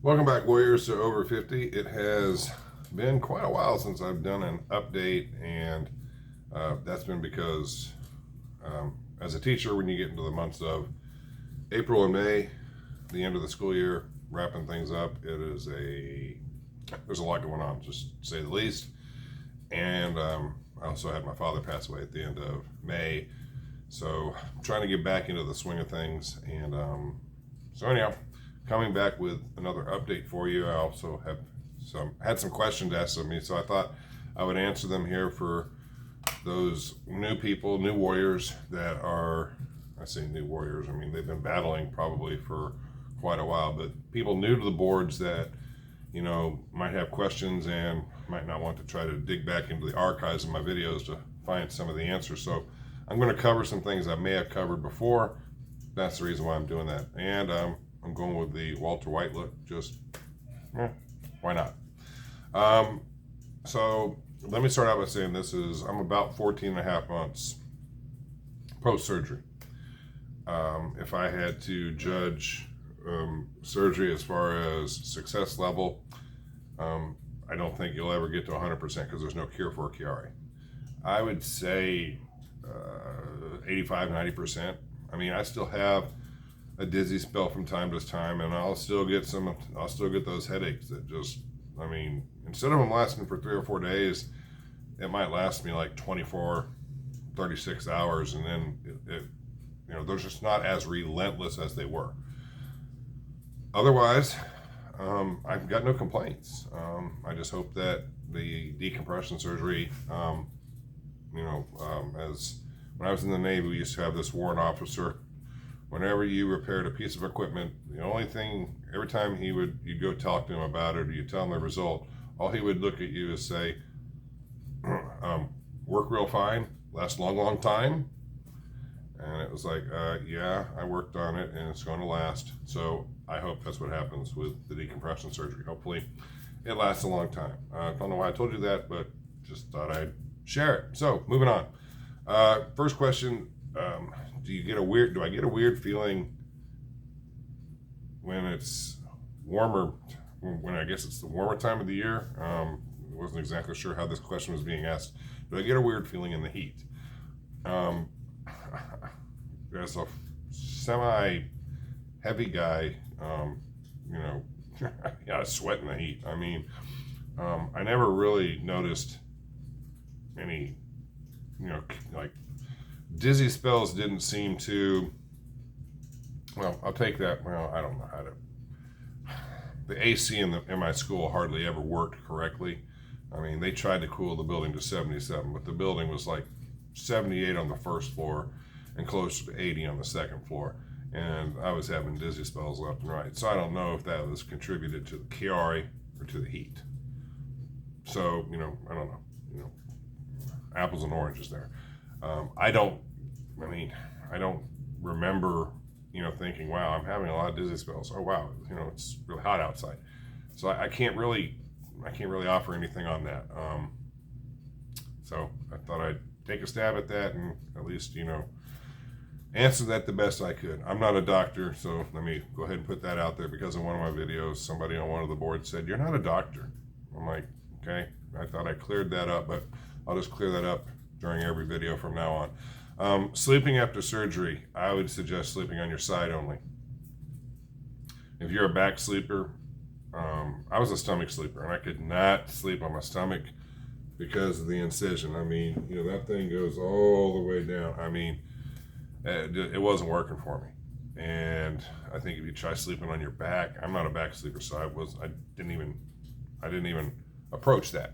Welcome back, Warriors, to Over 50. It has been quite a while since I've done an update, and that's been because as a teacher, when you get into the months of April and May, the end of the school year, wrapping things up, there's a lot going on, just to say the least. And I also had my father pass away at the end of May, so I'm trying to get back into the swing of things. And so anyhow, coming back with another update for you. I also had some questions asked of me, so I thought I would answer them here for those new people, new warriors that are, I say new warriors, I mean they've been battling probably for quite a while, but people new to the boards that, you know, might have questions and might not want to try to dig back into the archives of my videos to find some of the answers. So I'm going to cover some things I may have covered before. That's the reason why I'm doing that. And I'm going with the Walter White look, just why not? So let me start out by saying I'm about 14 and a half months post-surgery. If I had to judge surgery as far as success level, I don't think you'll ever get to 100% because there's no cure for Chiari. I would say 85, 90%. I mean, I still have a dizzy spell from time to time, and I'll still get those headaches that just, I mean, instead of them lasting for 3 or 4 days, it might last me like 24, 36 hours, and then you know, they're just not as relentless as they were. Otherwise, I've got no complaints. I just hope that the decompression surgery, as when I was in the Navy, we used to have this warrant officer. Whenever you repaired a piece of equipment, the only thing, every time you'd go talk to him about it, or you tell him the result, all he would look at you is say, work real fine, last a long, long time. And it was like, yeah, I worked on it and it's going to last. So I hope that's what happens with the decompression surgery. Hopefully it lasts a long time. I don't know why I told you that, but just thought I'd share it. So moving on. First question, do I get a weird feeling when it's warmer, when I guess it's the warmer time of the year? I wasn't exactly sure how this question was being asked. Do I get a weird feeling in the heat? As a semi-heavy guy, I sweat in the heat. I mean, I never really noticed any, like dizzy spells didn't seem to, well, I'll take that. Well, I don't know how to, the AC in my school hardly ever worked correctly. I mean, they tried to cool the building to 77, but the building was like 78 on the first floor and closer to 80 on the second floor. And I was having dizzy spells left and right. So I don't know if that was contributed to the Chiari or to the heat. So, I don't know, apples and oranges there. I don't remember, thinking, wow, I'm having a lot of dizzy spells. Oh, wow, it's really hot outside. So I can't really offer anything on that. So I thought I'd take a stab at that and at least, answer that the best I could. I'm not a doctor, so let me go ahead and put that out there, because in one of my videos, somebody on one of the boards said, "You're not a doctor." I'm like, okay, I thought I cleared that up, but I'll just clear that up during every video from now on. Sleeping after surgery, I would suggest sleeping on your side only. If you're a back sleeper, I was a stomach sleeper, and I could not sleep on my stomach because of the incision. I mean, that thing goes all the way down. I mean, it wasn't working for me. And I think if you try sleeping on your back, I'm not a back sleeper, so I didn't even approach that.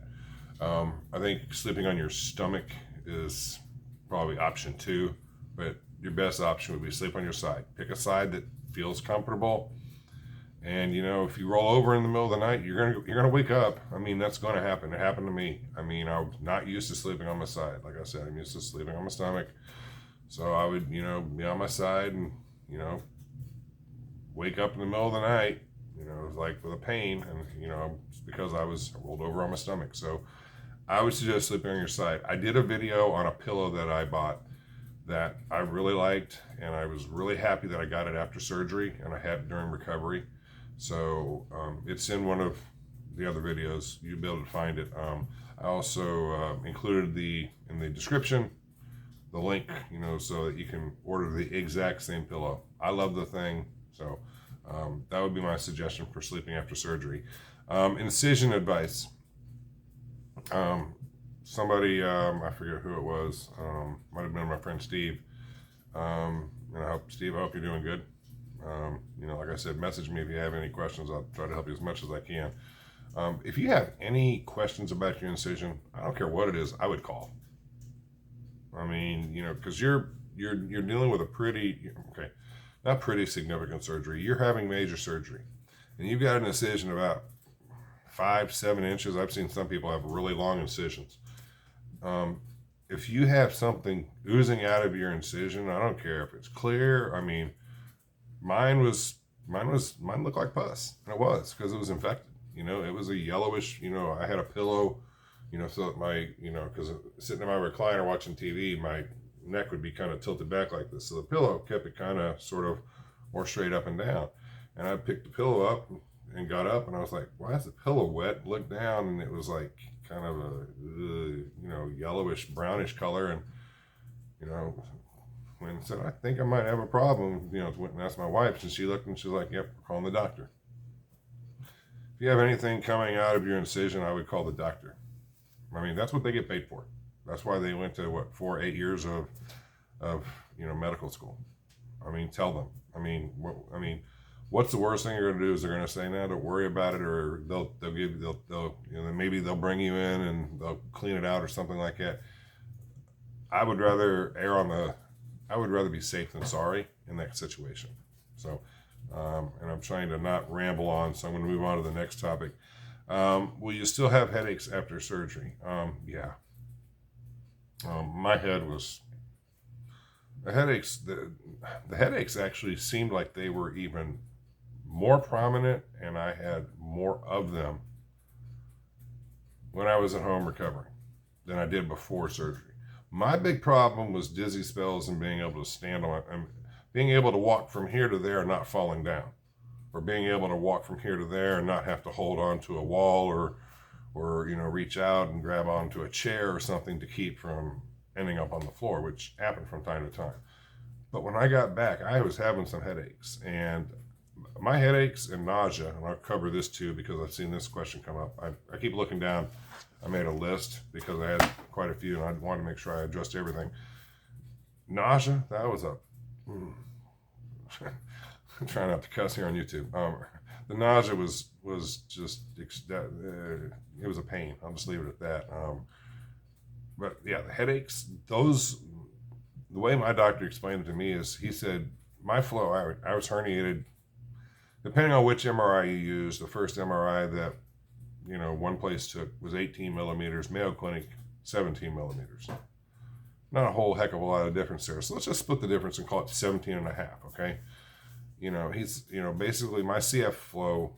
I think sleeping on your stomach is probably option 2, but your best option would be sleep on your side. Pick a side that feels comfortable. And if you roll over in the middle of the night, you're gonna wake up. I mean, that's gonna happen. It happened to me. I mean, I'm not used to sleeping on my side. Like I said, I'm used to sleeping on my stomach. So I would, be on my side and, wake up in the middle of the night, like with a pain, and, it's because I was rolled over on my stomach. So I would suggest sleeping on your side. I did a video on a pillow that I bought that I really liked, and I was really happy that I got it after surgery and I had it during recovery. So it's in one of the other videos. You'll be able to find it. I also included in the description the link, so that you can order the exact same pillow. I love the thing, so that would be my suggestion for sleeping after surgery. Incision advice. Somebody, I forget who it was, might have been my friend Steve. And Steve, I hope you're doing good. Like I said, message me if you have any questions. I'll try to help you as much as I can. If you have any questions about your incision, I don't care what it is, I would call. I mean, because you're dealing with not pretty significant surgery. You're having major surgery, and you've got an incision about 5-7 inches. I've seen some people have really long incisions. If you have something oozing out of your incision, I don't care if it's clear. I mean, mine looked like pus, and it was because it was infected. It was a yellowish. I had a pillow. So that because sitting in my recliner watching TV, my neck would be kind of tilted back like this. So the pillow kept it kind of sort of more straight up and down. And I picked the pillow up and got up, and I was like, why is the pillow wet? Looked down, and it was like kind of a yellowish brownish color. And when I said, I think I might have a problem, went and asked my wife, and she looked and she was like, yep, we're calling the doctor. If you have anything coming out of your incision, I would call the doctor. I mean, that's what they get paid for. That's why they went to 4-8 years of medical school. I mean, tell them. I mean, what's the worst thing you're going to do? Is they're going to say, no, don't worry about it, or maybe they'll bring you in and they'll clean it out or something like that. I would rather be safe than sorry in that situation. So, and I'm trying to not ramble on, so I'm going to move on to the next topic. Will you still have headaches after surgery? Yeah. My head was, the headaches actually seemed like they were even more prominent, and I had more of them when I was at home recovering than I did before surgery. My big problem was dizzy spells and being able to stand on it, and being able to walk from here to there and not falling down, or being able to walk from here to there and not have to hold on to a wall or reach out and grab onto a chair or something to keep from ending up on the floor, which happened from time to time. But when I got back, I was having some headaches, and my headaches and nausea, and I'll cover this too because I've seen this question come up. I keep looking down. I made a list because I had quite a few, and I wanted to make sure I addressed everything. Nausea, that was I'm trying not to cuss here on YouTube. The nausea was just, it was a pain. I'll just leave it at that. But yeah, the headaches, the way my doctor explained it to me is, he said, my flow, I was herniated, depending on which MRI you use. The first MRI that, one place took was 18 millimeters, Mayo Clinic, 17 millimeters. Not a whole heck of a lot of difference there. So let's just split the difference and call it 17 and a half, okay? Basically my CSF flow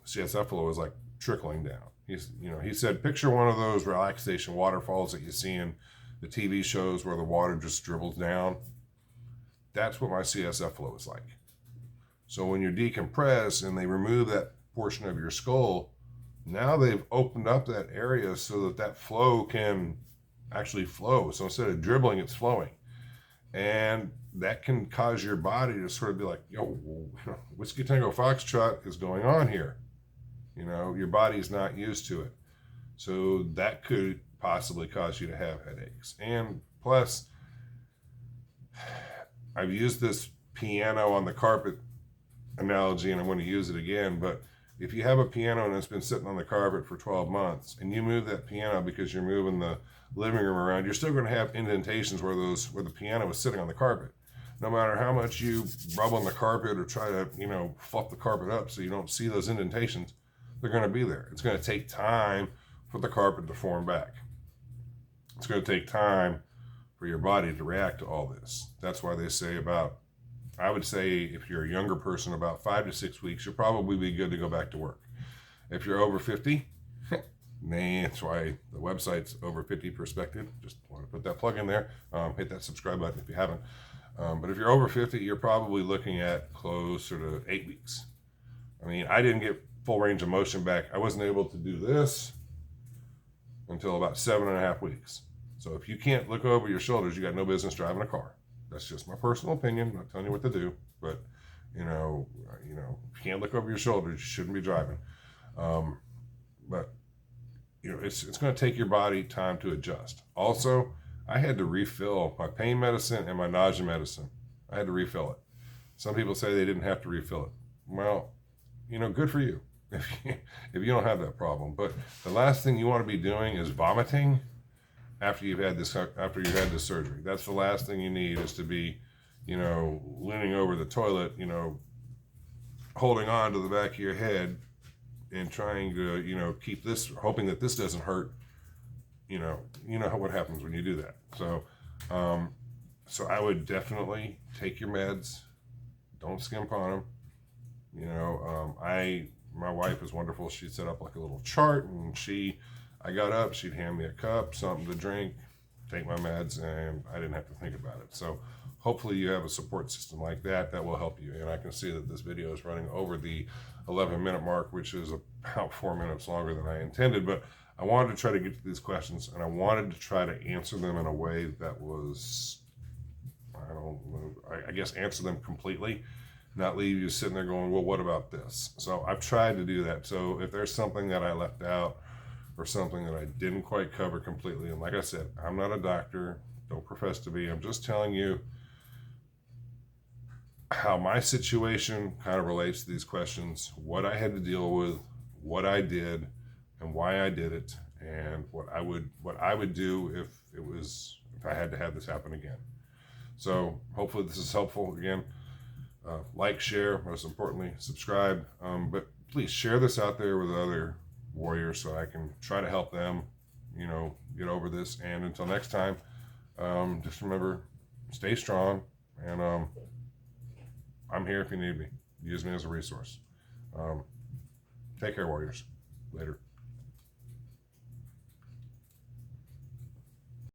is like trickling down. He said, picture one of those relaxation waterfalls that you see in the TV shows where the water just dribbles down. That's what my CSF flow is like. So when you decompress and they remove that portion of your skull, now they've opened up that area so that flow can actually flow. So instead of dribbling, it's flowing. And that can cause your body to sort of be like, yo, Whiskey Tango Foxtrot is going on here. Your body's not used to it. So that could possibly cause you to have headaches. And plus, I've used this piano on the carpet analogy, and I'm going to use it again, but if you have a piano and it's been sitting on the carpet for 12 months and you move that piano because you're moving the living room around, you're still going to have indentations where the piano is sitting on the carpet. No matter how much you rub on the carpet or try to, fluff the carpet up so you don't see those indentations, they're going to be there. It's going to take time for the carpet to form back. It's going to take time for your body to react to all this. That's why they say I would say if you're a younger person, about 5 to 6 weeks, you'll probably be good to go back to work. If you're over 50, that's why the website's Over 50 Perspective. Just want to put that plug in there. Hit that subscribe button if you haven't. But if you're over 50, you're probably looking at closer to 8 weeks. I mean, I didn't get full range of motion back. I wasn't able to do this until about 7.5 weeks. So if you can't look over your shoulders, you got no business driving a car. That's just my personal opinion. I'm not telling you what to do, but you know, if you can't look over your shoulders, you shouldn't be driving. But you know, it's going to take your body time to adjust. Also, I had to refill my pain medicine and my nausea medicine. I had to refill it. Some people say they didn't have to refill it. Well, you know, good for you if you don't have that problem. But the last thing you want to be doing is vomiting after you've had this surgery. That's the last thing you need, is to be, you know, leaning over the toilet, you know, holding on to the back of your head and trying to, you know, keep this, hoping that this doesn't hurt. You know what happens when you do that. So, so I would definitely take your meds. Don't skimp on them. You know, my wife is wonderful. She'd set up like a little chart, and I got up, she'd hand me a cup, something to drink, take my meds, and I didn't have to think about it. So hopefully you have a support system like that that will help you. And I can see that this video is running over the 11-minute mark, which is about 4 minutes longer than I intended, but I wanted to try to get to these questions, and I wanted to try to answer them in a way that was, I guess, answer them completely, not leave you sitting there going, well, what about this? So I've tried to do that. So if there's something that I left out or something that I didn't quite cover completely, and like I said, I'm not a doctor, don't profess to be, I'm just telling you how my situation kind of relates to these questions, what I had to deal with, what I did, and why I did it, and what I would do if I had to have this happen again. So hopefully this is helpful. Again, like, share, most importantly, subscribe. But please share this out there with other warriors so I can try to help them, you know, get over this. And until next time, just remember, stay strong, and I'm here if you need me. Use me as a resource. Take care, warriors. Later.